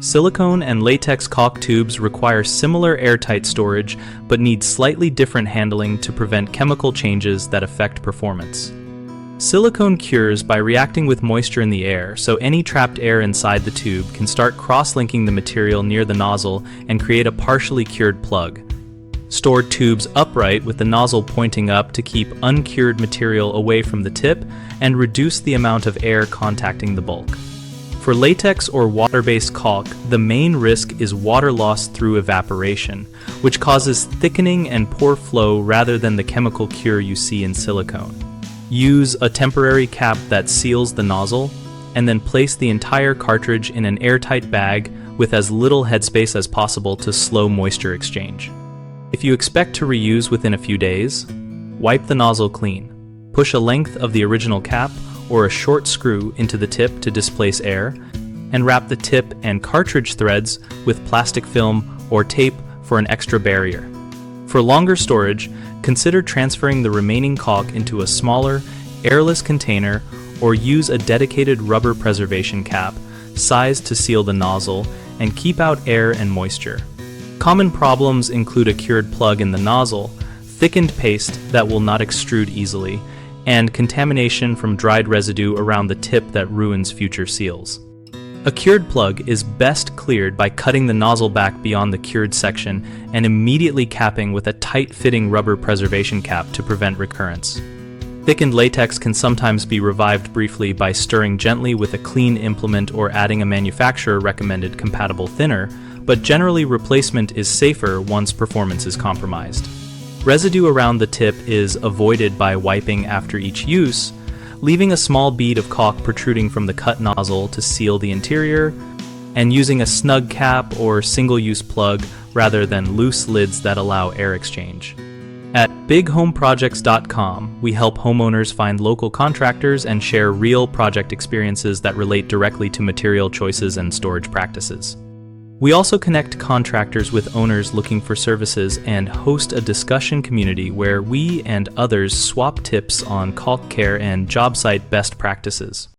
Silicone and latex caulk tubes require similar airtight storage but need slightly different handling to prevent chemical changes that affect performance. Silicone cures by reacting with moisture in the air, so any trapped air inside the tube can start cross-linking the material near the nozzle and create a partially cured plug. Store tubes upright with the nozzle pointing up to keep uncured material away from the tip and reduce the amount of air contacting the bulk. For latex or water-based caulk, the main risk is water loss through evaporation, which causes thickening and poor flow rather than the chemical cure you see in silicone. Use a temporary cap that seals the nozzle, and then place the entire cartridge in an airtight bag with as little headspace as possible to slow moisture exchange. If you expect to reuse within a few days, wipe the nozzle clean. Push a length of the original cap or a short screw into the tip to displace air, and wrap the tip and cartridge threads with plastic film or tape for an extra barrier. For longer storage, consider transferring the remaining caulk into a smaller, airless container or use a dedicated rubber preservation cap sized to seal the nozzle and keep out air and moisture. Common problems include a cured plug in the nozzle, thickened paste that will not extrude easily, and contamination from dried residue around the tip that ruins future seals. A cured plug is best cleared by cutting the nozzle back beyond the cured section and immediately capping with a tight-fitting rubber preservation cap to prevent recurrence. Thickened latex can sometimes be revived briefly by stirring gently with a clean implement or adding a manufacturer-recommended compatible thinner, but generally replacement is safer once performance is compromised. Residue around the tip is avoided by wiping after each use, leaving a small bead of caulk protruding from the cut nozzle to seal the interior, and using a snug cap or single-use plug rather than loose lids that allow air exchange. At bighomeprojects.com, we help homeowners find local contractors and share real project experiences that relate directly to material choices and storage practices. We also connect contractors with owners looking for services and host a discussion community where we and others swap tips on caulk care and job site best practices.